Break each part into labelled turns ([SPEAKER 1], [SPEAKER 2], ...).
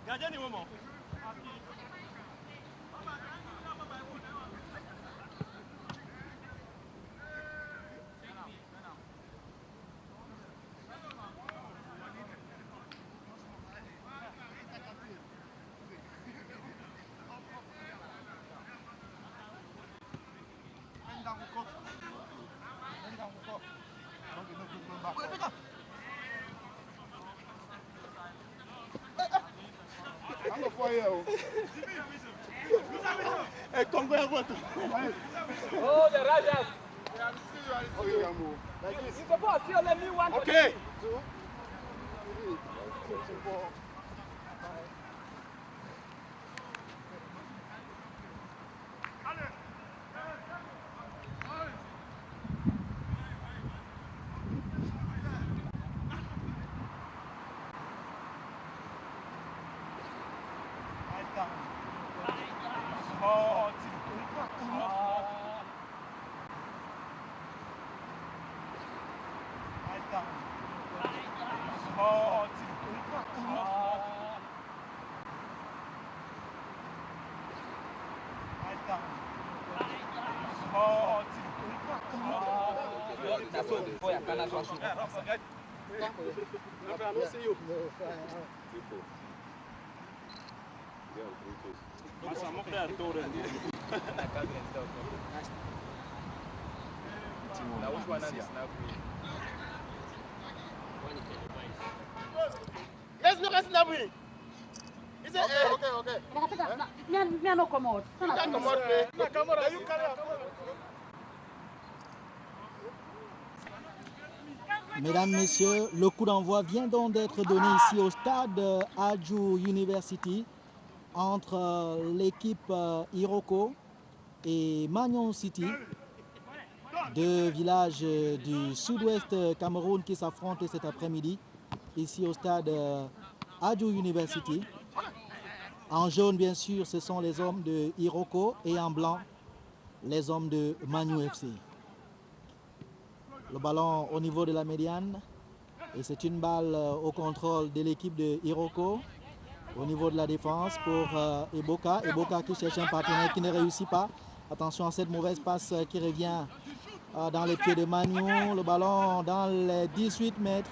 [SPEAKER 1] Gardien du moment.
[SPEAKER 2] Oh, the Rajas. Okay. Let's not bring. Is it okay.
[SPEAKER 3] Me no commode.
[SPEAKER 2] You can't come out, man. You come out. You can't.
[SPEAKER 4] Mesdames, Messieurs, le coup d'envoi vient donc d'être donné ici au stade Adjou University entre l'équipe Iroko et Magnon City, deux villages du sud-ouest Cameroun qui s'affrontent cet après-midi ici au stade Adjou University. En jaune, bien sûr, ce sont les hommes de Iroko et en blanc, les hommes de Magnon FC. Le ballon au niveau de la médiane et c'est une balle au contrôle de l'équipe de Iroko au niveau de la défense pour Eboka. Eboka qui cherche un partenaire qui ne réussit pas. Attention à cette mauvaise passe qui revient dans les pieds de Magnon. Le ballon dans les 18 mètres.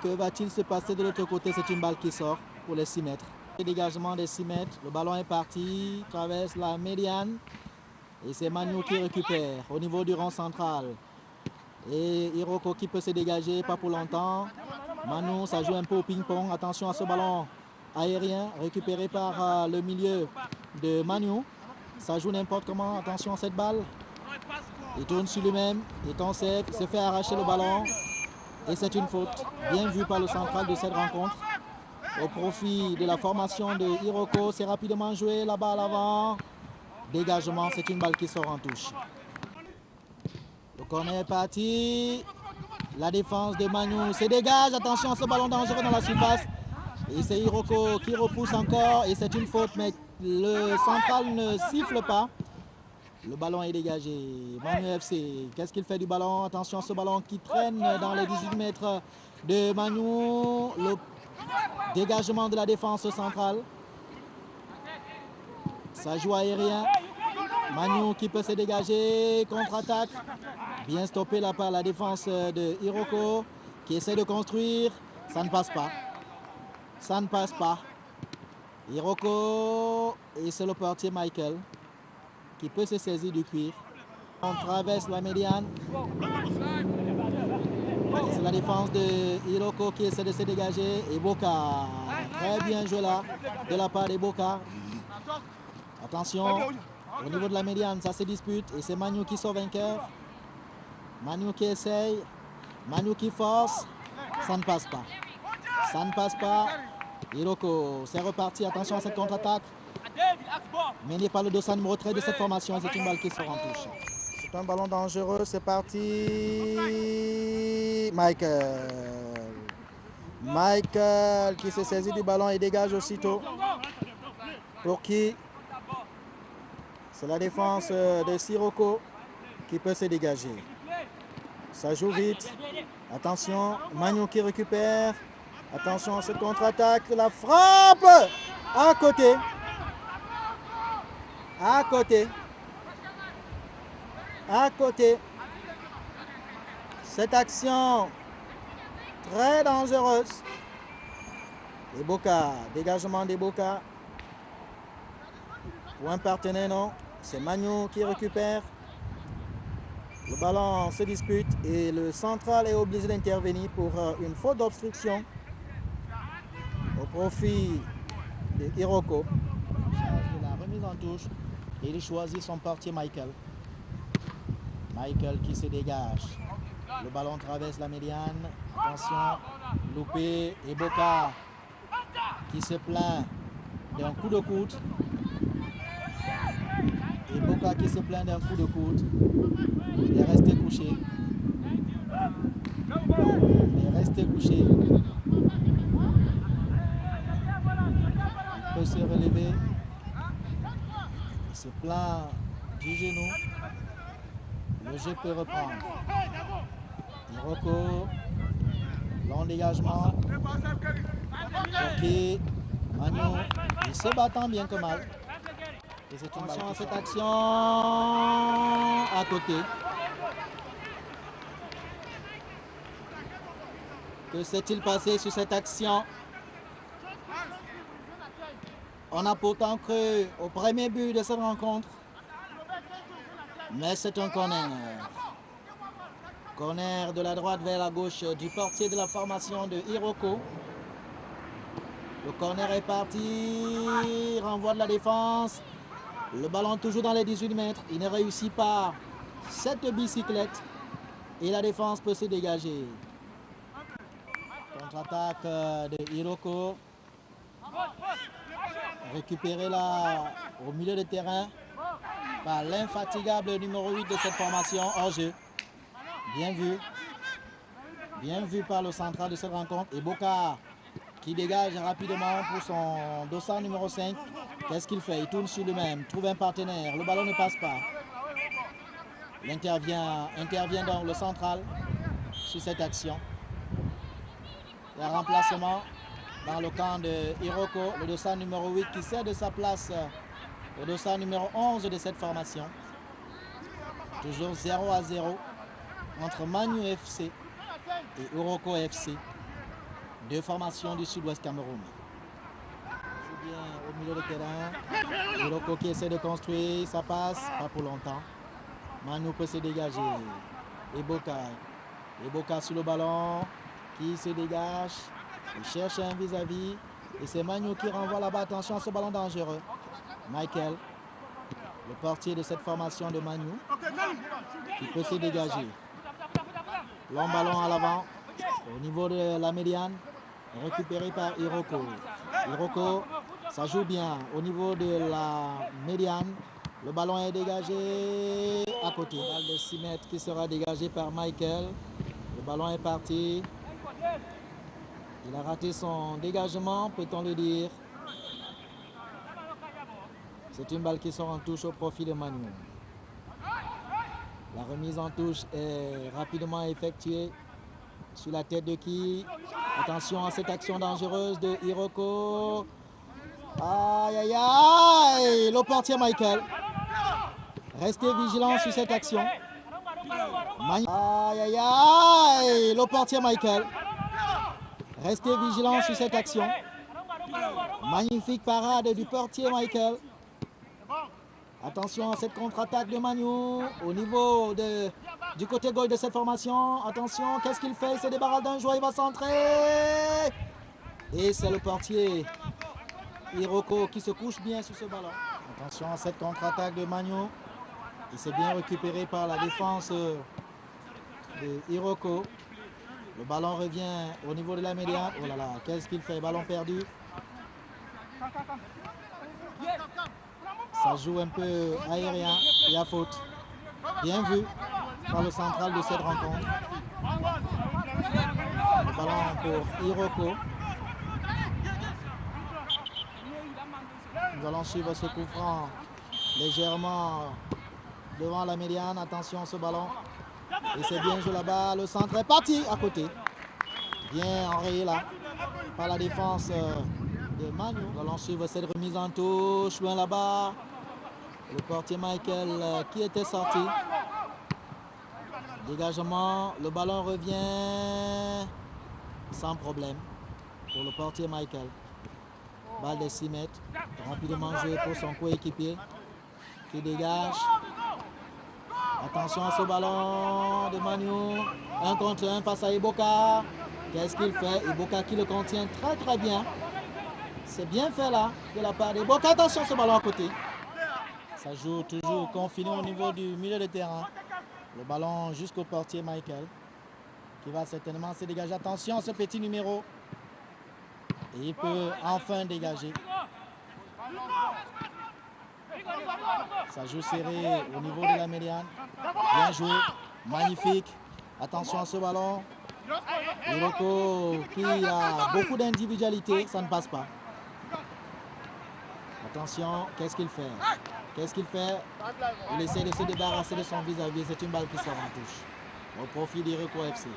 [SPEAKER 4] Que va-t-il se passer de l'autre côté? C'est une balle qui sort pour les 6 mètres. Le dégagement des 6 mètres. Le ballon est parti, traverse la médiane et c'est Magnon qui récupère au niveau du rond central. Et Iroko qui peut se dégager, pas pour longtemps. Magnon, ça joue un peu au ping-pong. Attention à ce ballon aérien récupéré par le milieu de Magnon. Ça joue n'importe comment. Attention à cette balle. Il tourne sur lui-même. Il est en sec. Il se fait arracher le ballon. Et c'est une faute. Bien vue par le central de cette rencontre. Au profit de la formation de Iroko. C'est rapidement joué. La balle avant. Dégagement. C'est une balle qui sort en touche. Le corner est parti. La défense de Magnon se dégage. Attention à ce ballon dangereux dans la surface. Et c'est Iroko qui repousse encore. Et c'est une faute, mais le central ne siffle pas. Le ballon est dégagé. Magnon FC, qu'est-ce qu'il fait du ballon? Attention à ce ballon qui traîne dans les 18 mètres de Magnon. Le dégagement de la défense centrale. Ça joue aérien. Magnon qui peut se dégager. Contre-attaque. Bien stoppé là par la défense de Iroko qui essaie de construire. Ça ne passe pas. Ça ne passe pas. Iroko et c'est le portier Michael qui peut se saisir du cuir. On traverse la médiane. C'est la défense de Iroko qui essaie de se dégager. Et Boka, très bien joué là de la part de Boka. Attention, au niveau de la médiane, ça se dispute et c'est Magnon qui sort vainqueur. Magnon qui essaye, Magnon qui force, ça ne passe pas. Ça ne passe pas. Iroko, c'est reparti, attention à cette contre-attaque. Mené par le dossard numéro 13 de cette formation, c'est une balle qui sort en touche. C'est un ballon dangereux, c'est parti. Michael qui se saisit du ballon et dégage aussitôt. Pour qui? C'est la défense de Siroko qui peut se dégager. Ça joue vite. Attention, Magnou qui récupère. Attention à cette contre-attaque. La frappe à côté. À côté. À côté. Cette action très dangereuse. Eboka, dégagement d'Eboka. Pour un partenaire, non. C'est Magnou qui récupère. Le ballon se dispute et le central est obligé d'intervenir pour une faute d'obstruction au profit de Iroko. La remise en touche et il choisit son portier Michael. Michael qui se dégage. Le ballon traverse la médiane. Attention, loupé. Eboka qui se plaint d'un coup de coude. Eboka qui se plaint d'un coup de coude. Il est resté couché. Il est resté couché. Il peut se relever. Il se plaint du genou. Le jeu peut reprendre. Iroko. Long dégagement. Ok. Magnou. Il se battant bien que mal. Et c'est une balle. Cette action à côté. Que s'est-il passé sur cette action? On a pourtant cru au premier but de cette rencontre. Mais c'est un corner. Corner de la droite vers la gauche du portier de la formation de Iroko. Le corner est parti. Renvoi de la défense. Le ballon toujours dans les 18 mètres. Il ne réussit pas cette bicyclette. Et la défense peut se dégager. Contre-attaque de Iroko. Récupéré là au milieu de terrain par l'infatigable numéro 8 de cette formation hors jeu. Bien vu. Bien vu par le central de cette rencontre. Eboka qui dégage rapidement pour son dossard numéro 5. Qu'est-ce qu'il fait? Il tourne sur lui-même, trouve un partenaire. Le ballon ne passe pas. Il intervient donc le central sur cette action. Le remplacement dans le camp de Iroko, le dossard numéro 8 qui cède sa place au dossard numéro 11 de cette formation. Toujours 0-0 entre Magnou FC et Iroko FC. Deux formations du sud-ouest Cameroun. Joue bien au milieu de terrain. Iroko qui essaie de construire, ça passe, pas pour longtemps. Magnou peut se dégager. Eboka sur le ballon, qui se dégage. Il cherche un vis-à-vis. Et c'est Magnou qui renvoie là-bas. Attention à ce ballon dangereux. Michael, le portier de cette formation de Magnou, qui peut se dégager. Long ballon à l'avant, au niveau de la médiane, récupéré par Iroko. Iroko, ça joue bien au niveau de la médiane. Le ballon est dégagé à côté. Balle de 6 mètres qui sera dégagée par Michael. Le ballon est parti. Il a raté son dégagement, peut-on le dire. C'est une balle qui sort en touche au profit de Magnou. La remise en touche est rapidement effectuée sur la tête de qui? Attention à cette action dangereuse de Iroko. Aïe aïe aïe! Le portier Michael. Restez vigilant sur cette action. Aïe aïe aïe! Le portier Michael. Restez vigilant sur cette action. Magnifique parade du portier Michael. Attention à cette contre-attaque de Magnou au niveau du côté gauche de cette formation. Attention, qu'est-ce qu'il fait? Il se débarrasse d'un joueur, il va centrer. Et c'est le portier Iroko qui se couche bien sur ce ballon. Attention à cette contre-attaque de Magnou. Il s'est bien récupéré par la défense de Iroko. Le ballon revient au niveau de la médiane. Oh là là, qu'est-ce qu'il fait? Ballon perdu. Ça joue un peu aérien. Il y a faute. Bien vu par le central de cette rencontre. Le ballon pour Iroko. Nous allons suivre ce coup franc légèrement devant la médiane. Attention à ce ballon. Et c'est bien joué là-bas. Le centre est parti à côté. Bien enrayé là par la défense de Manu. Nous allons suivre cette remise en touche. Loin là-bas. Le portier Michael qui était sorti. Dégagement. Le ballon revient sans problème pour le portier Michael. Balle de 6 mètres. Rapidement joué pour son coéquipier qui dégage. Attention à ce ballon de Manu. 1 contre 1 face à Iboka. Qu'est-ce qu'il fait? Iboka qui le contient très très bien. C'est bien fait là de la part d'Iboka. Attention à ce ballon à côté. Ça joue toujours confiné au niveau du milieu de terrain. Le ballon jusqu'au portier Michael qui va certainement se dégager. Attention à ce petit numéro. Et il peut enfin dégager. Ça joue serré au niveau de la médiane. Bien joué. Magnifique. Attention à ce ballon. Iroko qui a beaucoup d'individualité. Ça ne passe pas. Attention. Qu'est-ce qu'il fait? Qu'est-ce qu'il fait? Il essaie de se débarrasser de son vis-à-vis. C'est une balle qui sort en touche. Au profit d'Iroko FC.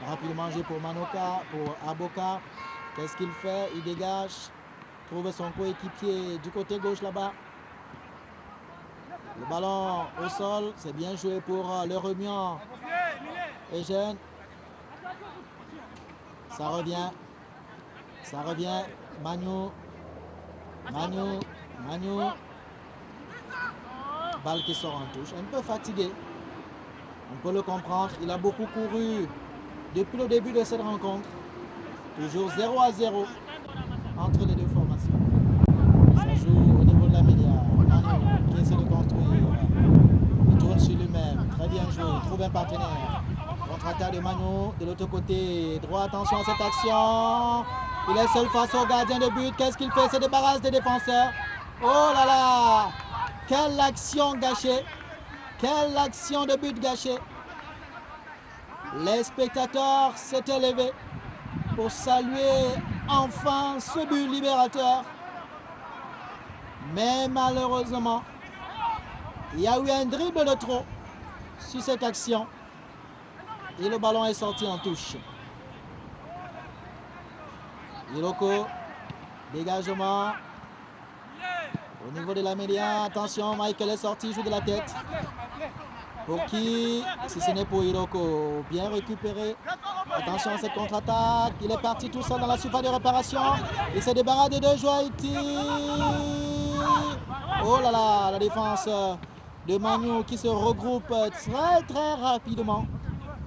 [SPEAKER 4] Rapidement joué pour Manoka, pour Aboka. Qu'est-ce qu'il fait? Il dégage. Trouve son coéquipier du côté gauche là-bas. Le ballon au sol. C'est bien joué pour le remuant. Eugène. Ça revient. Ça revient. Manu. Balle qui sort en touche. Un peu fatigué. On peut le comprendre. Il a beaucoup couru depuis le début de cette rencontre. Toujours 0-0 entre les deux formations. Ça joue au niveau de la médiane. Manu qui essaie de construire. Il tourne sur lui-même. Très bien joué. Il trouve un partenaire. Contre-attaque de Manu. De l'autre côté droit. Attention à cette action. Il est seul face au gardien de but. Qu'est-ce qu'il fait? Se débarrasse des défenseurs. Oh là là! Quelle action gâchée! Quelle action de but gâchée! Les spectateurs s'étaient levés pour saluer enfin ce but libérateur. Mais malheureusement, il y a eu un dribble de trop sur cette action. Et le ballon est sorti en touche. Iroko, dégagement. Au niveau de la médiane, attention, Michael est sorti, joue de la tête. Pour qui? Si ce n'est pour Iroko, bien récupéré. Attention à cette contre-attaque. Il est parti tout seul dans la surface de réparation. Il se débarrasse de deux joueurs. Oh là là, la défense de Manu qui se regroupe très très rapidement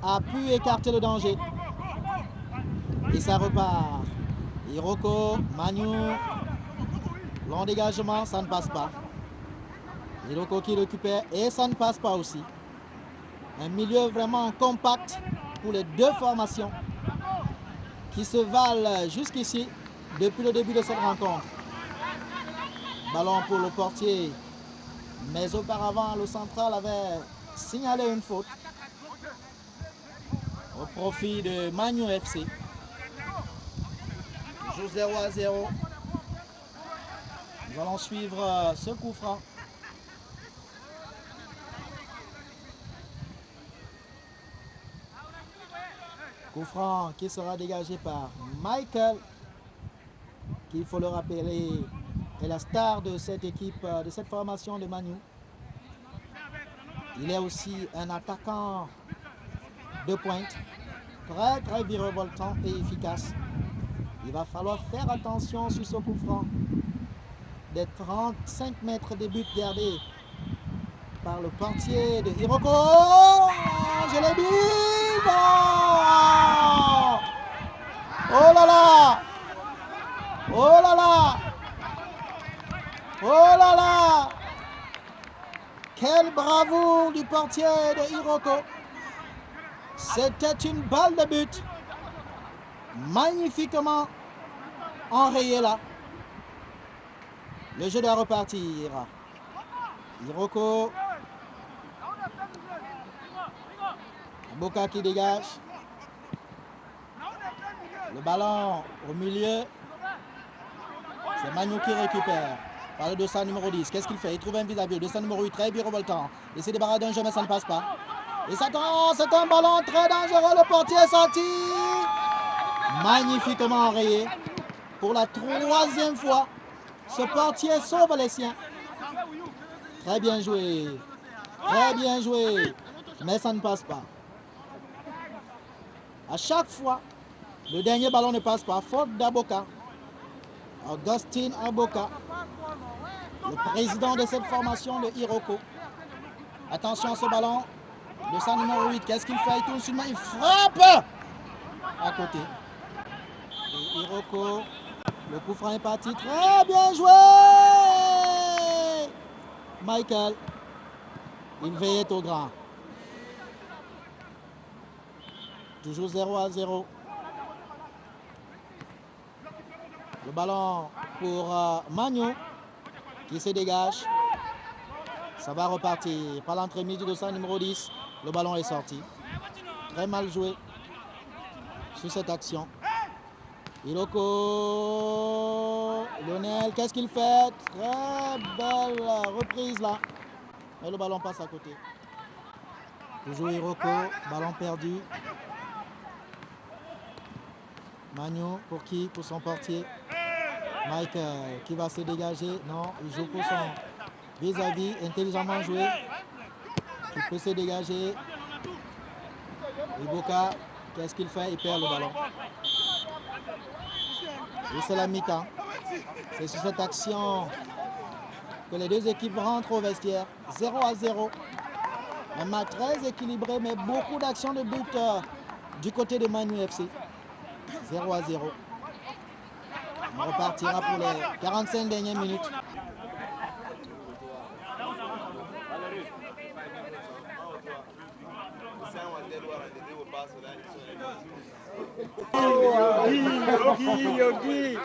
[SPEAKER 4] a pu écarter le danger. Et ça repart. Iroko, Manu, long dégagement, ça ne passe pas. Iroko qui récupère et ça ne passe pas aussi. Un milieu vraiment compact pour les deux formations qui se valent jusqu'ici depuis le début de cette rencontre. Ballon pour le portier, mais auparavant le central avait signalé une faute au profit de Manu FC. Joue 0-0. Nous allons suivre ce coup franc. Coup franc qui sera dégagé par Michael, qui, il faut le rappeler, est la star de cette équipe, de cette formation de Manu. Il est aussi un attaquant de pointe, très très virevoltant et efficace. Il va falloir faire attention sur ce coup franc. Des 35 mètres de but gardés par le portier de Iroko. Oh, je l'ai dit! Oh là là! Oh là là! Oh là là! Quelle bravoure du portier de Iroko! C'était une balle de but magnifiquement enrayée là. Le jeu doit repartir. Iroko. Boka qui dégage. Le ballon au milieu. C'est Manu qui récupère. Par le dossard numéro 10. Qu'est-ce qu'il fait? Il trouve un vis-à-vis. Le dossard numéro 8, très virevoltant. Il s'est débarrassé d'un jeu, mais ça ne passe pas. Et ça tend, c'est un ballon très dangereux. Le portier est sorti. Magnifiquement enrayé. Pour la 3e fois, ce portier sauve les siens. Très bien joué. Très bien joué. Mais ça ne passe pas. À chaque fois, le dernier ballon ne passe pas. Faute d'Aboka. Augustin Aboka, le président de cette formation de Iroko. Attention à ce ballon. Le sang numéro 8, qu'est-ce qu'il fait? Il tourne sur le main, il frappe à côté. Et Iroko, le coup franc est parti. Très bien joué! Michael, il veillait au grand. Toujours 0-0. Le ballon pour Magno qui se dégage. Ça va repartir par l'entremise du dossard numéro 10. Le ballon est sorti. Très mal joué sur cette action. Iroko. Lionel, qu'est-ce qu'il fait? Très belle reprise là. Mais le ballon passe à côté. Toujours Iroko. Ballon perdu. Magno pour qui? Pour son portier. Michael qui va se dégager. Non, il joue pour son vis-à-vis. Intelligemment joué. Il peut se dégager. Iboka, qu'est-ce qu'il fait? Il perd le ballon. Et c'est la mi-temps. C'est sur cette action que les deux équipes rentrent au vestiaire. 0-0. Un match très équilibré, mais beaucoup d'actions de but du côté de Manu FC. 0-0. On repartira pour les 45 dernières minutes.
[SPEAKER 2] Yogi.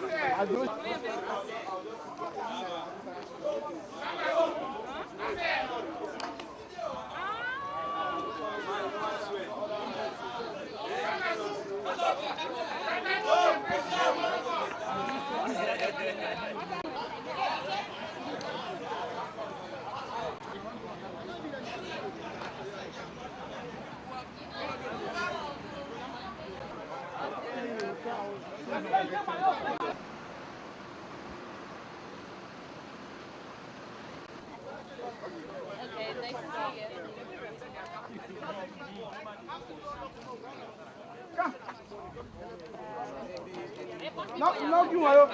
[SPEAKER 2] No, you are.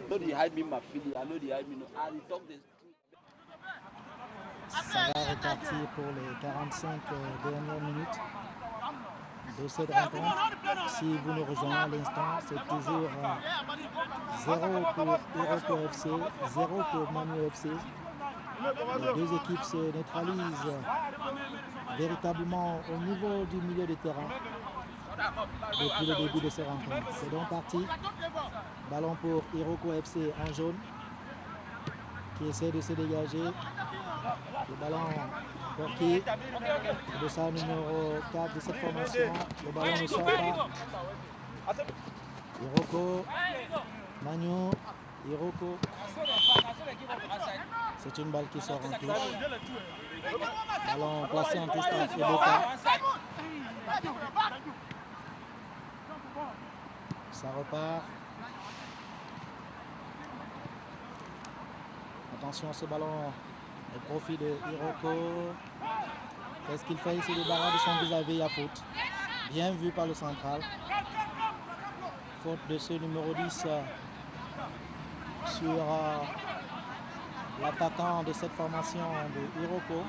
[SPEAKER 5] No, they hide me, my filly. I know they hide me. No, I talk this.
[SPEAKER 4] Ça va repartir pour les 45 dernières minutes de cette rencontre. Si vous nous rejoignez à l'instant, c'est toujours 0 pour Iroko FC, 0 pour Manu FC. Les deux équipes se neutralisent véritablement au niveau du milieu de terrain depuis le début de ces rencontres. C'est donc parti. Ballon pour Iroko FC en jaune qui essaie de se dégager. Le ballon pour qui? Le dossard numéro 4 de cette formation. Le ballon ne sort pas. Iroko, Manu, Iroko. C'est une balle qui sort en touche. Ballon placé en touche par Iboka. Ça repart. Attention à ce ballon au profit de Iroko. Qu'est-ce qu'il fait? Il se débarrasse de son vis-à-vis à faute. Bien vu par le central. Faute de ce numéro 10 sur l'attaquant de cette formation de Iroko.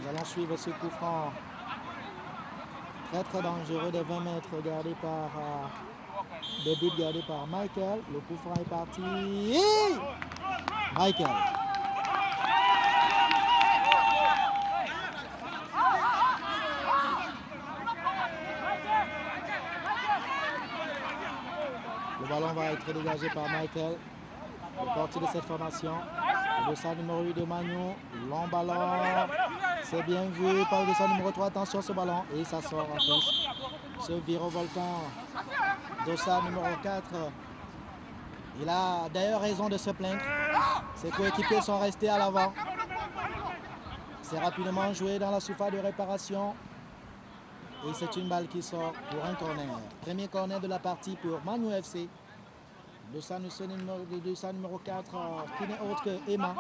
[SPEAKER 4] Nous allons suivre ce coup franc très dangereux de 20 mètres gardé par des buts gardés par Michael. Le coup franc est parti. Et Michael. Le ballon va être dégagé par Michael, le portier de cette formation. Le dossard numéro 8 de Magno, long ballon. C'est bien vu par le dossard numéro 3. Attention à ce ballon et ça sort en touche. ce virevoltant Dossa numéro 4. Il a d'ailleurs raison de se plaindre. Ses coéquipiers sont restés à l'avant. C'est rapidement joué dans la surface de réparation. Et c'est une balle qui sort pour un corner. Premier corner de la partie pour Manu FC. Dossa numéro 4, qui n'est autre que Emma.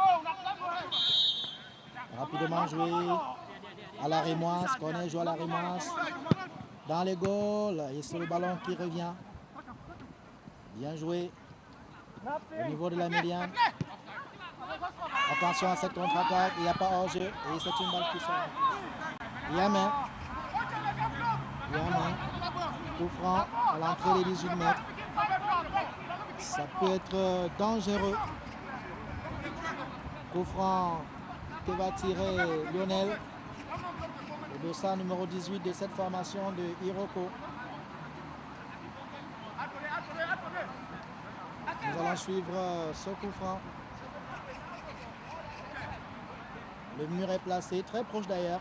[SPEAKER 4] Rapidement joué à la Rémoise. Corner joue à la Rémoise. Dans les goals. Et c'est le ballon qui revient. Bien joué. Au niveau de la médiane. Attention à cette contre-attaque. Il n'y a pas hors-jeu. Et c'est une balle qui sort. Il y a main. Coup franc à l'entrée des 18 mètres. Ça peut être dangereux. Coup franc que va tirer Lionel. Le Dossa numéro 18 de cette formation de Iroko. Nous allons suivre ce coup franc. Le mur est placé, très proche d'ailleurs.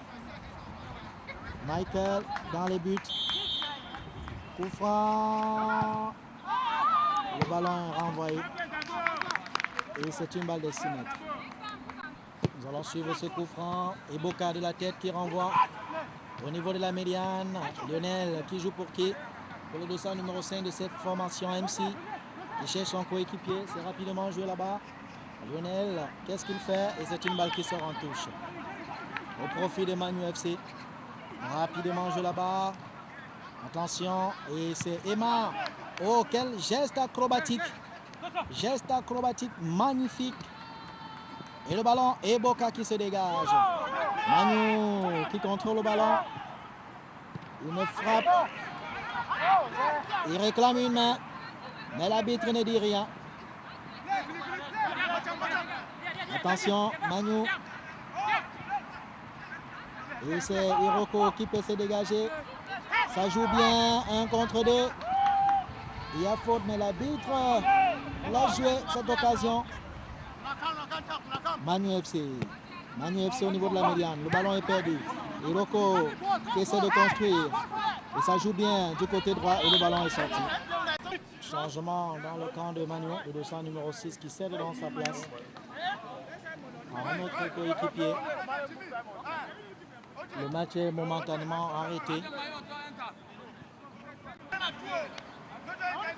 [SPEAKER 4] Michael dans les buts. Coup franc. Le ballon est renvoyé. Et c'est une balle de 6 mètres. Nous allons suivre ce coup franc. Et Boca de la tête qui renvoie. Au niveau de la médiane. Lionel qui joue pour qui? Pour le Dossa numéro 5 de cette formation MC. Il cherche son coéquipier. C'est rapidement joué là-bas. Lionel, qu'est-ce qu'il fait? Et c'est une balle qui sort en touche. Au profit de Manu FC. Rapidement joué là-bas. Attention. Et c'est Emma. Oh, quel geste acrobatique. Geste acrobatique magnifique. Et le ballon. Et Boca qui se dégage. Manu qui contrôle le ballon. Il me frappe. Il réclame une main. Mais l'arbitre ne dit rien. Attention, Manu. Et c'est Iroko qui peut se dégager. Ça joue bien, 1 contre 2. Il y a faute, mais l'arbitre l'a joué cette occasion. Manu FC. Manu FC au niveau de la médiane. Le ballon est perdu. Iroko qui essaie de construire. Et ça joue bien du côté droit et le ballon est sorti. Changement dans le camp de Manu, le Dossa numéro 6 qui cède dans sa place. Un autre coéquipier. Le match est momentanément arrêté.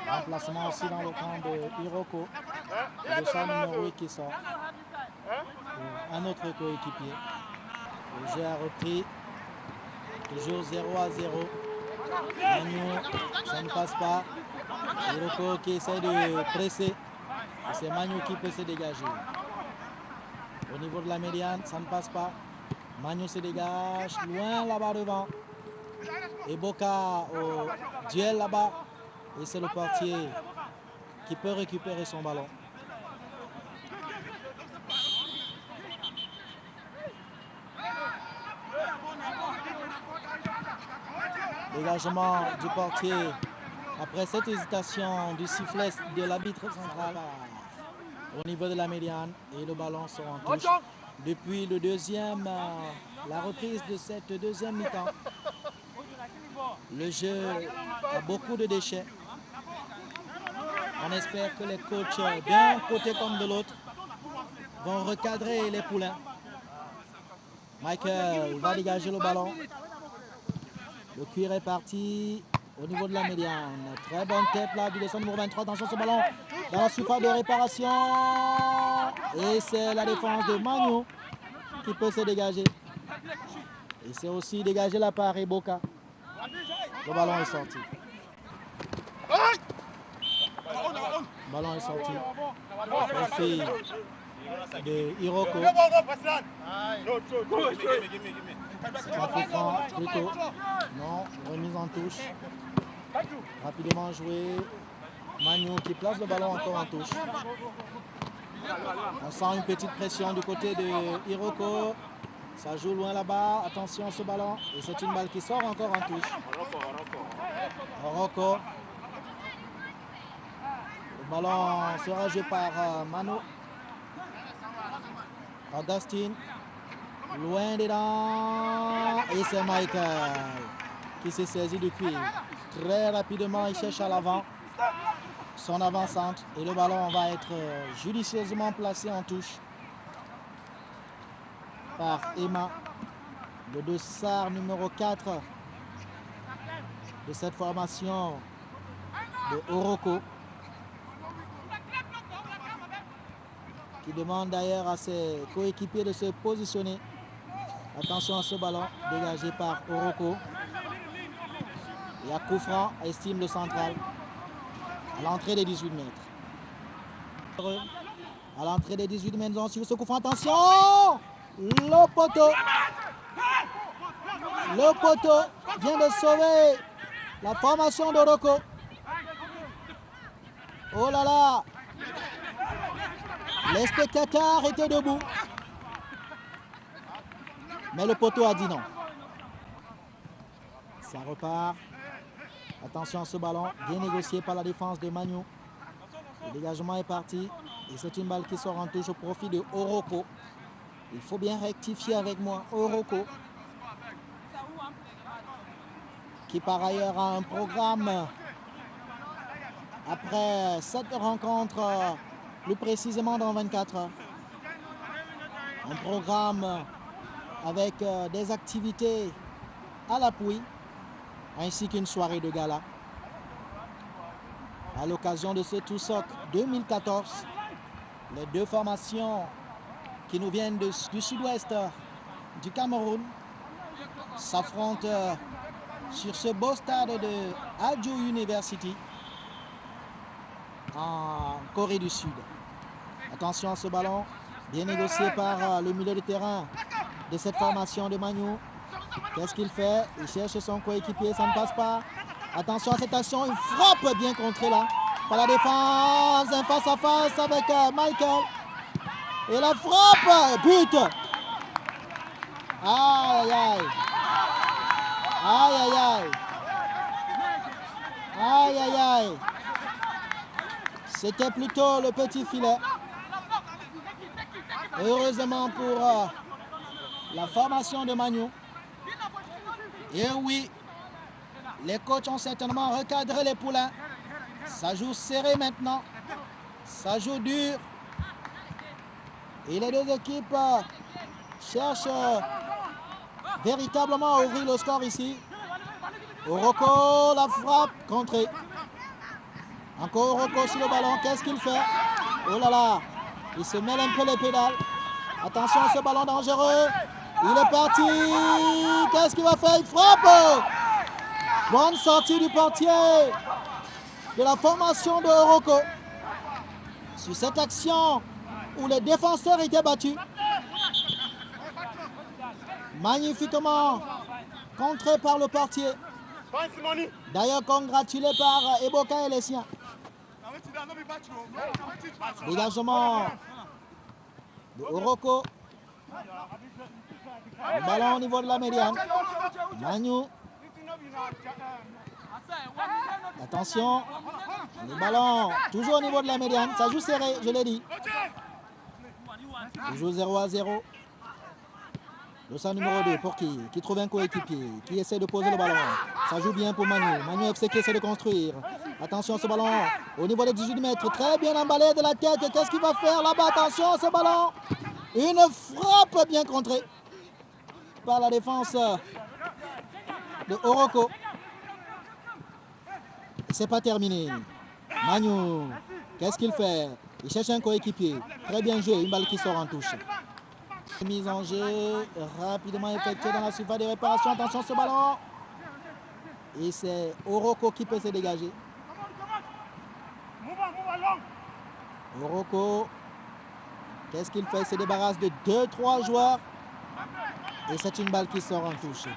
[SPEAKER 4] Remplacement aussi dans le camp de Iroko. Le Dossa numéro 8 qui sort. Un autre coéquipier. Le jeu a repris. Toujours 0-0. Manu, ça ne passe pas. Iroko qui essaie de presser. C'est Manu qui peut se dégager. Au niveau de la médiane, ça ne passe pas. Manu se dégage loin là-bas devant. Et Boca au duel là-bas. Et c'est le portier qui peut récupérer son ballon. Dégagement du portier. Après cette hésitation du sifflet de l'arbitre central au niveau de la médiane. Et le ballon sort en touche. Depuis le deuxième, la reprise de cette deuxième mi-temps. Le jeu a beaucoup de déchets. On espère que les coachs d'un côté comme de l'autre vont recadrer les poulains. Michael va dégager le ballon. Le cuir est parti au niveau de la médiane. Très bonne tête là du descend numéro 23. Attention ce ballon dans la surface de réparation. Et c'est la défense de Manu qui peut se dégager. Et c'est aussi dégagé la part et Boca. Le ballon est sorti. Le ballon est sorti. Profil de Iroko. C'est un coup franc plutôt. Non, remise en touche. Rapidement joué. Manu qui place le ballon encore en touche. On sent une petite pression du côté de Iroko. Ça joue loin là-bas. Attention à ce ballon. Et c'est une balle qui sort encore en touche. Iroko. Le ballon sera joué par Manu. Augustine. Loin dedans. Et c'est Michael. qui s'est saisi du cuir. Très rapidement, il cherche à l'avant son avant-centre et le ballon va être judicieusement placé en touche par Emma, le dossard numéro 4 de cette formation de Oroko, qui demande d'ailleurs à ses coéquipiers de se positionner. Attention à ce ballon dégagé par Oroko. Et à coup franc, estime le central à l'entrée des 18 mètres. À l'entrée des 18 mètres, on suit ce coup franc. Attention! Le poteau vient de sauver la formation d'Oroko. Oh là là! Les spectateurs étaient debout. Mais le poteau a dit non. Ça repart. Attention à ce ballon, bien négocié par la défense de Magnou. Le dégagement est parti. Et c'est une balle qui sort en touche au profit de Oroko. Il faut bien rectifier avec moi. Oroko, qui par ailleurs a un programme après cette rencontre, plus précisément dans 24 heures. Un programme avec des activités à l'appui, ainsi qu'une soirée de gala. À l'occasion de ce TUSOC 2014, les deux formations qui nous viennent du sud-ouest du Cameroun s'affrontent sur ce beau stade de Adjo University en Corée du Sud. Attention à ce ballon, bien négocié par le milieu de terrain de cette formation de Magnou. Qu'est-ce qu'il fait? Il cherche son coéquipier, ça ne passe pas. Attention à cette action, une frappe bien contrée là par la défense, un face à face avec Michael. Et la frappe, but. Aïe aïe aïe. Aïe aïe aïe. Aïe aïe aïe. C'était plutôt le petit filet. Heureusement pour la formation de Magnou. Et oui, les coachs ont certainement recadré les poulains. Ça joue serré maintenant. Ça joue dur. Et les deux équipes cherchent véritablement à ouvrir le score ici. Oroko, la frappe contrée. Encore Oroko sur le ballon. Qu'est-ce qu'il fait? Oh là là, il se mêle un peu les pédales. Attention à ce ballon dangereux. Il est parti. Qu'est-ce qu'il va faire? Il frappe. Bonne sortie du portier de la formation de Oroko. Sur cette action où les défenseurs étaient battus. Magnifiquement contré par le portier. D'ailleurs congratulé par Eboka et les siens. Dégagement de Oroko. Le ballon au niveau de la médiane. Magnou. Attention. Le ballon toujours au niveau de la médiane. Ça joue serré, je l'ai dit. Toujours 0-0. Le centre numéro 2 pour qui trouve un coéquipier, qui essaie de poser le ballon. Ça joue bien pour Magnou. Magnou FC qui essaie de construire. Attention à ce ballon au niveau des 18 mètres. Très bien emballé de la tête. Qu'est-ce qu'il va faire là-bas? Attention à ce ballon. Une frappe bien contrée par la défense de Oroko. C'est pas terminé. Magnou, qu'est-ce qu'il fait? Il cherche un coéquipier. Très bien joué. Une balle qui sort en touche. Mise en jeu rapidement effectuée dans la surface de réparation. Attention à ce ballon. Et c'est Oroko qui peut se dégager. Oroko, qu'est-ce qu'il fait? Il se débarrasse de 2-3 joueurs. Et c'est une balle qui sort en touche.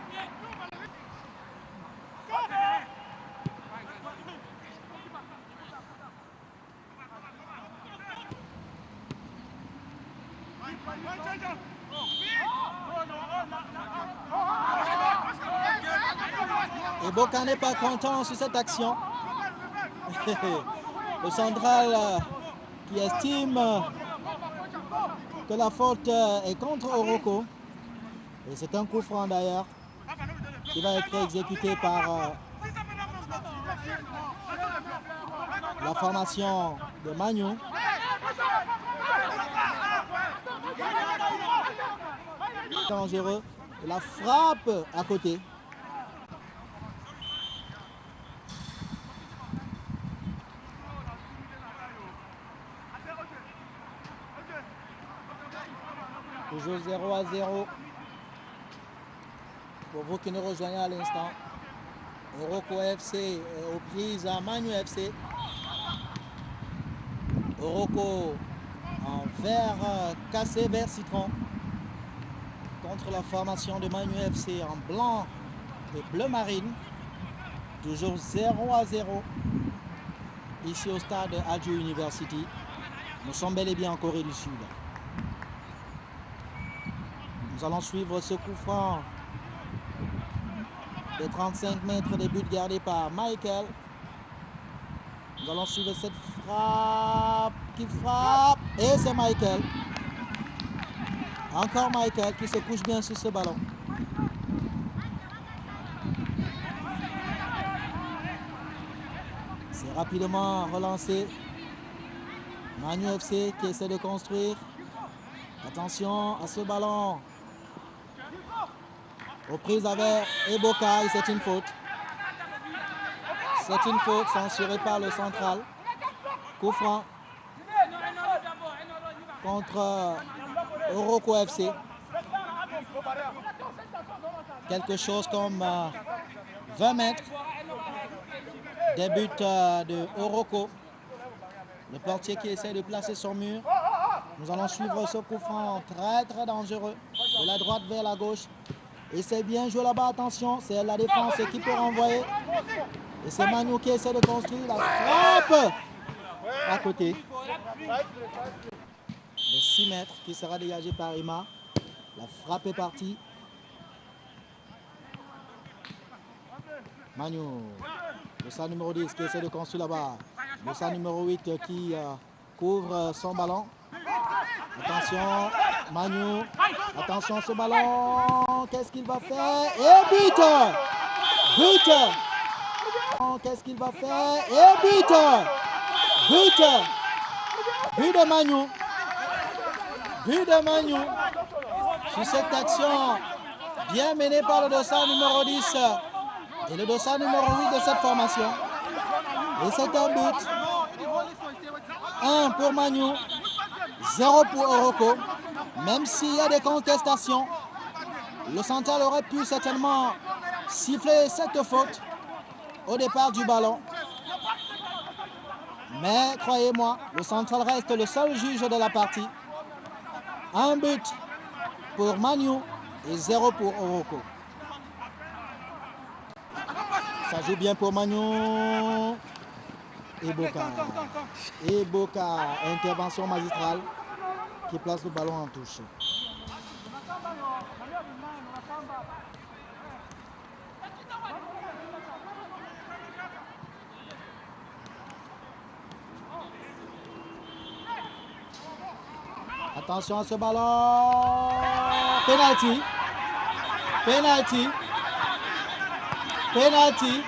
[SPEAKER 4] Et Boka n'est pas content sur cette action. Le central qui estime que la faute est contre Oroko. Et c'est un coup franc d'ailleurs. qui va être exécuté par la formation de Manu. Dangereux. La frappe à côté. Toujours 0-0. Pour vous qui nous rejoignez à l'instant, Oroko FC est aux prises à Manu FC. Oroko en vert cassé, vert citron, contre la formation de Manu FC en blanc et bleu marine. Toujours 0-0 ici au stade Adjo University. Nous sommes bel et bien en Corée du Sud. Nous allons suivre ce coup franc de 35 mètres des buts gardés par Michael. Nous allons suivre cette frappe qui frappe. Et c'est Michael. Encore Michael qui se couche bien sur ce ballon. C'est rapidement relancé. Manu FC qui essaie de construire. Attention à ce ballon. Aux prises avec Eboka et c'est une faute. C'est une faute censurée par le central. Coup franc contre Oroko FC. Quelque chose comme 20 mètres des buts de Oroko. Le portier qui essaie de placer son mur. Nous allons suivre ce coup franc très très dangereux. De la droite vers la gauche. Et c'est bien joué là-bas, attention, c'est la défense qui peut renvoyer. Et c'est Manu qui essaie de construire la frappe à côté. De 6 mètres qui sera dégagé par Emma. La frappe est partie. Manu, le sang numéro 10 qui essaie de construire là-bas. Le sang numéro 8 qui couvre son ballon. Attention, Manu. Attention ce ballon. Qu'est-ce qu'il va faire? Et but! But! Qu'est-ce qu'il va faire? Et but! But! But de Manu. But de Manu. Sur cette action bien menée par le dossard numéro 10 et le dossard numéro 8 de cette formation. Et c'est un but. 1 pour Manu. 0 pour Oroko. Même s'il y a des contestations, le central aurait pu certainement siffler cette faute au départ du ballon. Mais croyez-moi, le central reste le seul juge de la partie. 1 but pour Manu et 0 pour Oroko. Ça joue bien pour Manu. Eboka. Eboka, intervention magistrale qui place le ballon en touche. Attention à ce ballon. Penalty. Penalty. Penalty.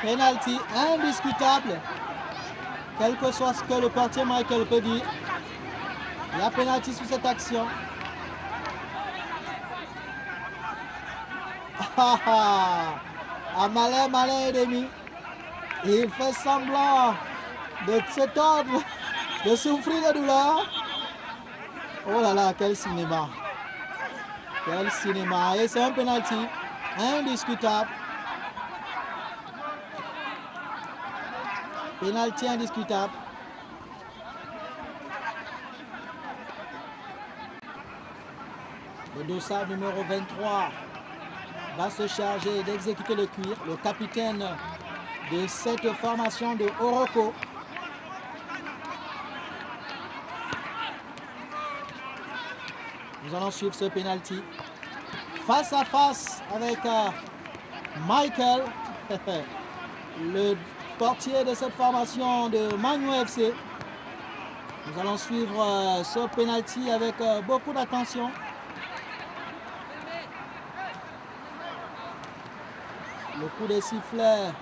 [SPEAKER 4] Penalty indiscutable. Quel que soit ce que le portier Michael peut dire. Il y a penalty sur cette action. Malin, malin et demi. Il fait semblant de se tordre, de souffrir de douleur. Oh là là, quel cinéma. Quel cinéma. Et c'est un penalty indiscutable. Penalty indiscutable. Le dossard numéro 23 va se charger d'exécuter le cuir. Le capitaine de cette formation de Oroko. Nous allons suivre ce penalty. Face à face avec Michael, le portier de cette formation de Manu FC. Nous allons suivre ce penalty avec beaucoup d'attention. Le coup de sifflet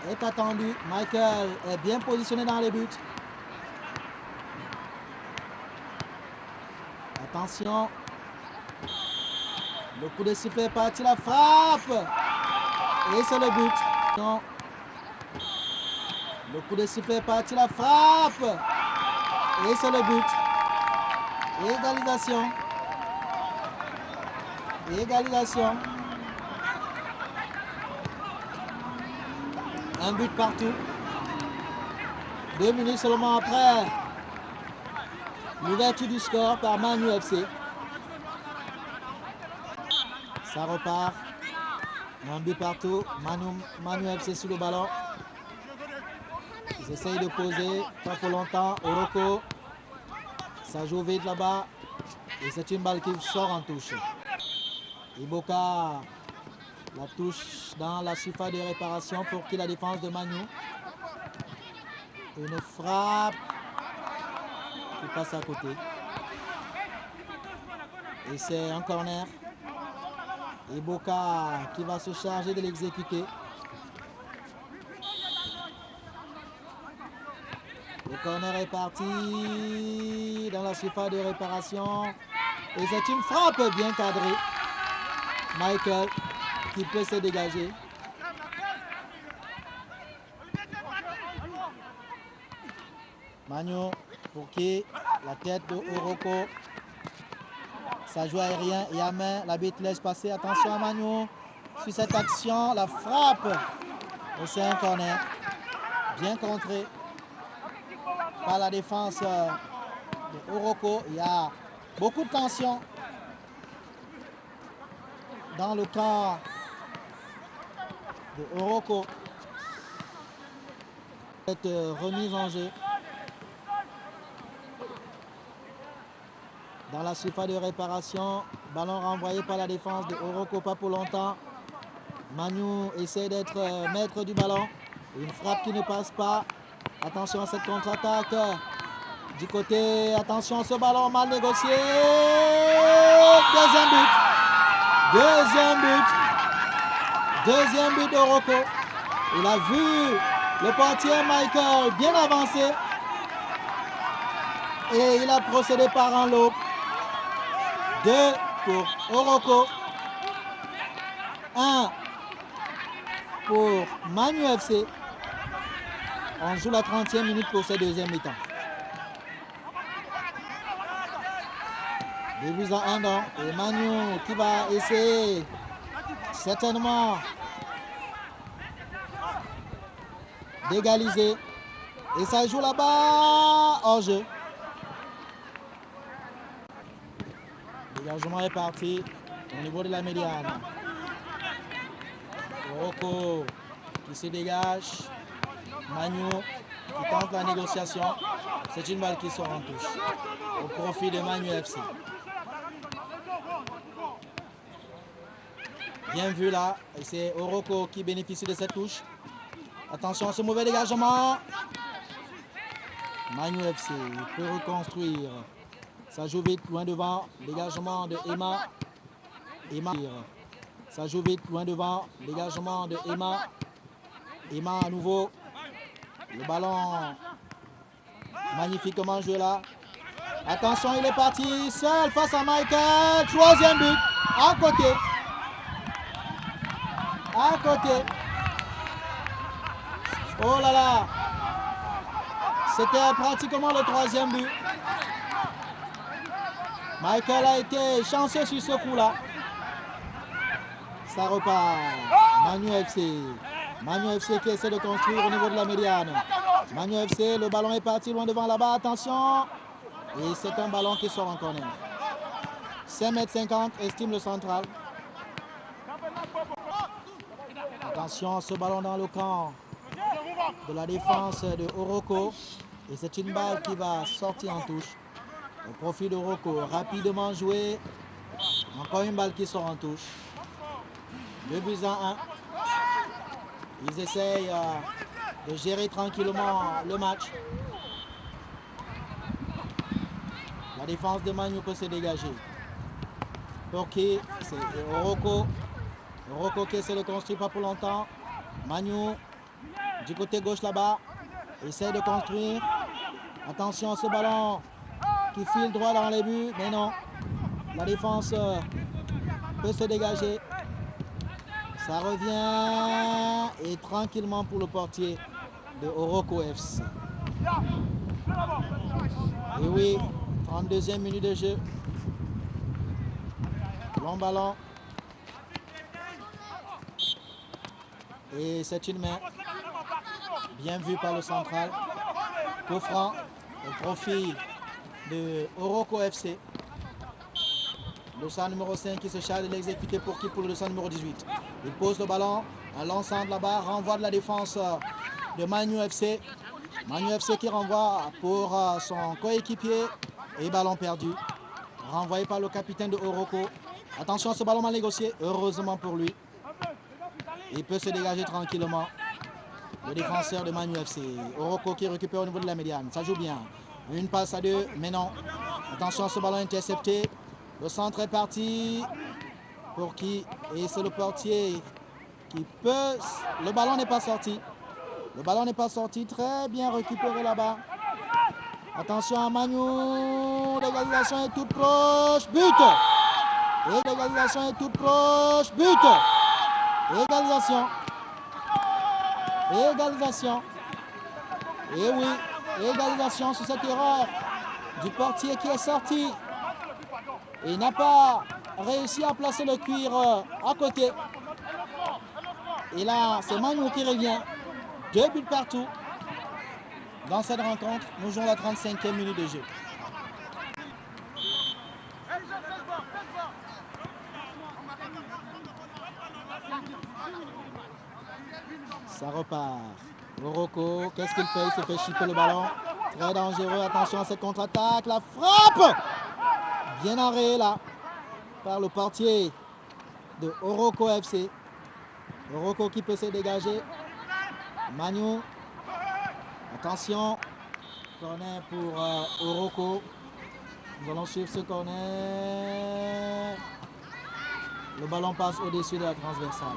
[SPEAKER 4] est attendu. Michael est bien positionné dans les buts. Attention. Le coup de sifflet est parti, la frappe. Et c'est le but. Non. Le coup de sifflet est parti, la frappe. Et c'est le but. Égalisation. Égalisation. Un but partout. 2 minutes seulement après l'ouverture du score par Manu FC. Ça repart. Un but partout. Manu FC sous le ballon. Ils essayent de poser. Pas pour longtemps. Oroko. Ça joue vite là-bas. Et c'est une balle qui sort en touche. Iboka. La touche dans la surface de réparation pour qui la défense de Manu. Une frappe qui passe à côté. Et c'est un corner. Iboka qui va se charger de l'exécuter. Le corner est parti dans la surface de réparation. Et c'est une frappe bien cadrée. Michael qui peut se dégager. Manu pour qui la tête de Oroko. Ça joue aérien et à main. L'arbitre laisse passer. Attention à Manu. Sur cette action, la frappe. Et c'est un corner. Bien contré par la défense de Oroko. Il y a beaucoup de tension dans le camp de Oroko. Cette remise en jeu dans la surface de réparation. Ballon renvoyé par la défense de Oroko, pas pour longtemps. Manu essaie d'être maître du ballon. Une frappe qui ne passe pas. Attention à cette contre-attaque. Du côté, attention à ce ballon mal négocié. Deuxième but. Deuxième but. Deuxième but d'Oroko. Il a vu le portier Michael bien avancé. Et il a procédé par un lob. 2 pour Oroko. 1 pour Manu FC. On joue la 30e minute pour ce deuxième mi-temps. Début en 1 an. Et Manu qui va essayer certainement d'égaliser. Et ça joue là-bas hors jeu. Le dégagement est parti au niveau de la médiane. Oroko qui se dégage. Manu qui tente la négociation. C'est une balle qui sort en touche au profit de Manu FC. Bien vu là. Et c'est Oroko qui bénéficie de cette touche. Attention à ce mauvais dégagement. Manu FC peut reconstruire. Ça joue vite, loin devant. Dégagement de Emma. Ça joue vite, loin devant. Dégagement de Emma. Emma à nouveau. Le ballon magnifiquement joué là. Attention, il est parti seul face à Michael. Troisième but. À côté. À côté. Oh là là. C'était pratiquement le troisième but. Michael a été chanceux sur ce coup-là. Ça repart. Manu FC. Manu FC qui essaie de construire au niveau de la médiane. Manu FC, le ballon est parti loin devant là-bas. Attention. Et c'est un ballon qui sort en corner. 5,50 m, estime le central. Attention, ce ballon dans le camp de la défense de Oroko. Et c'est une balle qui va sortir en touche. Au profit d'Oroko, rapidement joué. Encore une balle qui sort en touche. 2 buts à 1. Ils essayent de gérer tranquillement le match. La défense de Manu peut se dégager. Pour qui c'est Oroko Oroko qui essaie de construire, pas pour longtemps. Manu, du côté gauche là-bas, essaie de construire. Attention à ce ballon qui file droit dans les buts, mais non. La défense peut se dégager. Ça revient et tranquillement pour le portier de Oroko FC. Et oui, 32e minute de jeu. Long ballon. Et c'est une main bien vue par le central. Coup franc au profit de Oroko FC. Le dossard numéro 5 qui se charge de l'exécuter pour qui? Pour le dossard numéro 18. Il pose le ballon en lançant là-bas, renvoi de la défense de Manu FC. Manu FC qui renvoie pour son coéquipier et ballon perdu. Renvoyé par le capitaine de Oroko. Attention à ce ballon mal négocié, heureusement pour lui. Il peut se dégager tranquillement. Le défenseur de Manu FC. Oroko qui récupère au niveau de la médiane. Ça joue bien. Une passe à deux, mais non. Attention à ce ballon intercepté. Le centre est parti. Pour qui? Et c'est le portier qui peut... Le ballon n'est pas sorti. Le ballon n'est pas sorti. Très bien récupéré là-bas. Attention à Manu. L'égalisation est toute proche. But! Et l'égalisation est toute proche. But! Égalisation. Égalisation. Et oui, égalisation sur cette erreur du portier qui est sorti. Et n'a pas réussi à placer le cuir à côté. Et là, c'est Manu qui revient. 2 buts partout. Dans cette rencontre, nous jouons la 35e minute de jeu. Ça repart. Oroko, qu'est-ce qu'il fait? Il se fait chipper le ballon. Très dangereux. Attention à cette contre-attaque. La frappe! Bien arrêté là par le portier de Oroko FC. Oroko qui peut se dégager. Manu. Attention. Corner pour Oroko. Nous allons suivre ce corner. Le ballon passe au-dessus de la transversale.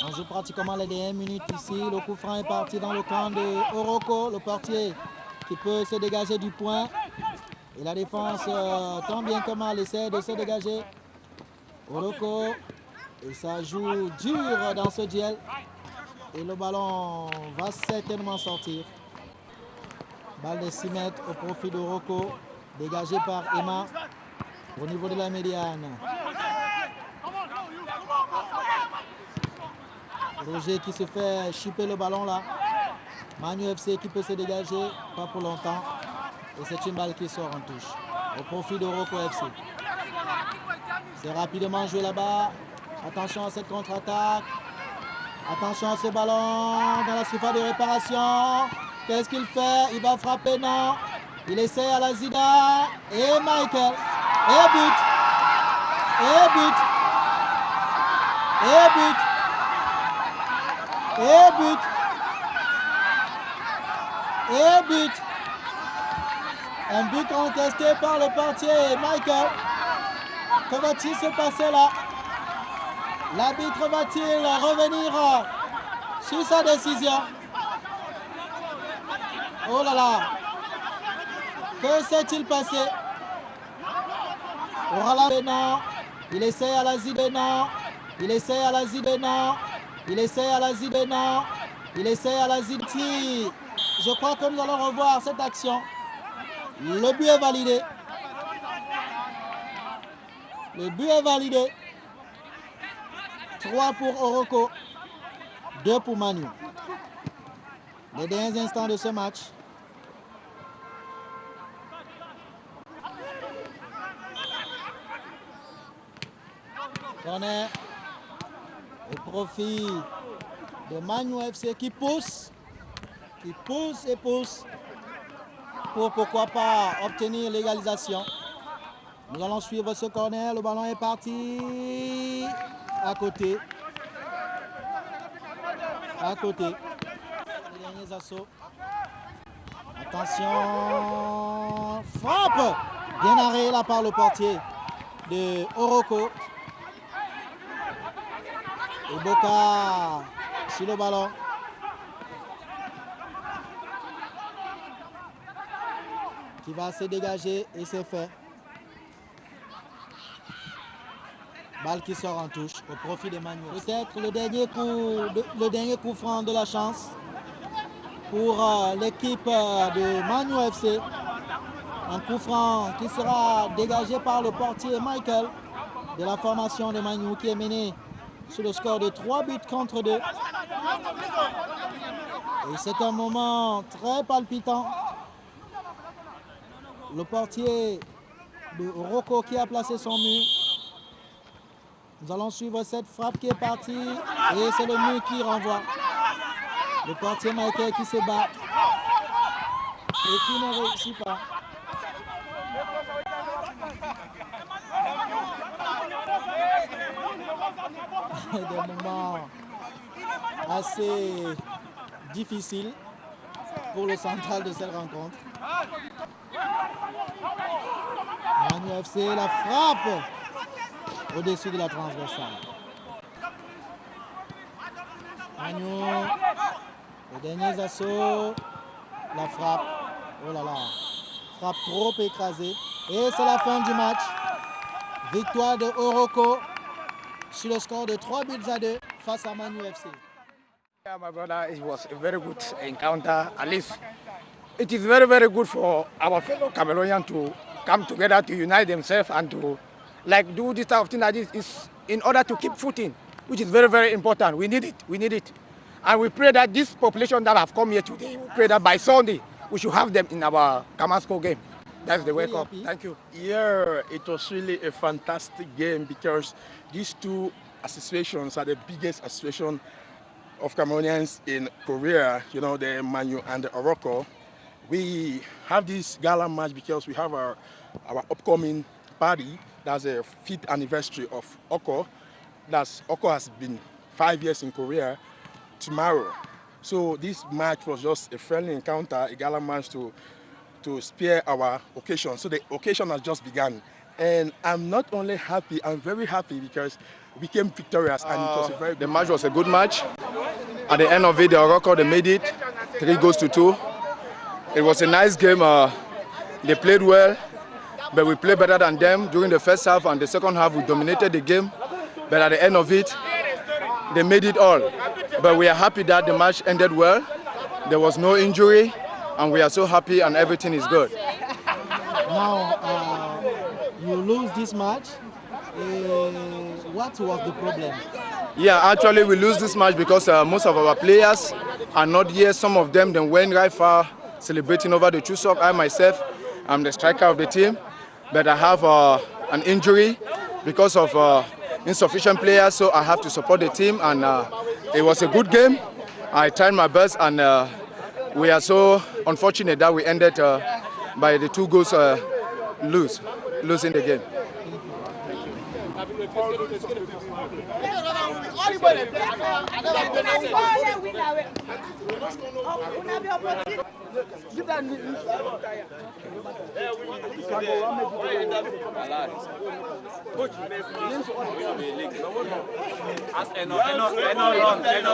[SPEAKER 4] On joue pratiquement les dernières minutes ici. Le coup franc est parti dans le camp de Oroko. Le portier qui peut se dégager du point. Et la défense, tant bien que mal, essaie de se dégager. Oroko. Et ça joue dur dans ce duel. Et le ballon va certainement sortir. Balle de 6 mètres au profit d'Oroko. Dégagé par Emma au niveau de la médiane. Roger qui se fait chipper le ballon là. Manu FC qui peut se dégager, pas pour longtemps. Et c'est une balle qui sort en touche. Au profit d'Oroko FC. C'est rapidement joué là-bas. Attention à cette contre-attaque. Attention à ce ballon dans la surface de réparation. Qu'est-ce qu'il fait? Il va frapper, non. Il essaie à la Zida. Et Michael. Et but. Et but. Et but. Et but. Et but. Un but contesté par le portier Michael. Que va-t-il se passer là? L'arbitre va-t-il revenir sur sa décision? Oh là là. Que s'est-il passé? Non. Il essaie à la Zibénan. Il essaie à la Zibénan. Il essaie à la Zibénan. Il essaie à la Zibti. Je crois que nous allons revoir cette action. Le but est validé. Le but est validé. 3 pour Oroko. 2 pour Manu. Les derniers instants de ce match. Corner au profit de Manu FC qui pousse et pousse pour pourquoi pas obtenir l'égalisation. Nous allons suivre ce corner. Le ballon est parti à côté. À côté. Les derniers assauts. Attention. Frappe. Bien arrêté là par le portier de Oroko. Et Boka sur le ballon. Qui va se dégager et c'est fait. Balle qui sort en touche au profit de Manu. Peut-être le dernier coup franc de la chance pour l'équipe de Manu FC. Un coup franc qui sera dégagé par le portier Michael de la formation de Manu qui est mené sur le score de 3 buts contre 2. Et c'est un moment très palpitant. Le portier de Rocco qui a placé son mur. Nous allons suivre cette frappe qui est partie et c'est le mur qui renvoie. Le portier Michael qui se bat et qui ne réussit pas. Des moments assez difficiles pour le central de cette rencontre. Manu FC, la frappe au-dessus de la transversale. Manu, les derniers assauts, la frappe, oh là là, frappe trop écrasée. Et c'est la fin du match. Victoire de Oroko sur le score de 3 buts à 2 face à Manu FC.
[SPEAKER 2] Yeah, my brother, it was a very good encounter. At least it is very, very good for our fellow Cameroonians to come together to unite themselves and to do this type of thing like this is in order to keep footing, which is very, very important. We need it. And we pray that this population that have come here today, we pray that by Sunday, we should have them in our Kamasco game. That's the wake up. Thank you.
[SPEAKER 6] Yeah, it was really a fantastic game because these two associations are the biggest association of Cameroonians in Korea, you know, the Manu and the Oroko. We have this gala match because we have our upcoming party. That's a 5th anniversary of Oko. Oko has been 5 years in Korea tomorrow. So this match was just a friendly encounter, a gala match to spare our occasion. So the occasion has just begun. And I'm not only happy, I'm very happy because we became victorious and it was a very good
[SPEAKER 7] The match was a good match. At the end of it, the Oroko, they made it 3-2. It was a nice game. They played well, but we played better than them during the first half, and the second half we dominated the game. But at the end of it, they made it all. But we are happy that the match ended well. There was no injury, and we are so happy and everything is good.
[SPEAKER 4] Now, you lose this match. What was the problem?
[SPEAKER 7] Yeah, actually we lose this match because most of our players are not here. Some of them went right far celebrating over the Chusok. I myself, I'm the striker of the team, but I have an injury because of insufficient players, so I have to support the team, and it was a good game. I tried my best, and we are so unfortunate that we ended by the 2 goals losing the game.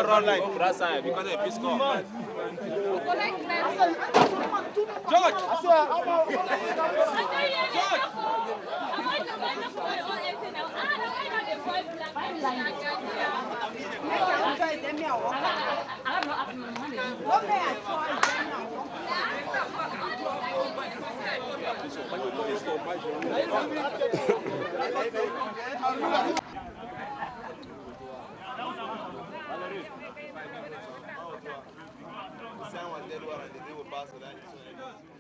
[SPEAKER 1] run like Brasa because of his score.
[SPEAKER 8] The sound was dead water and the day would pass with that.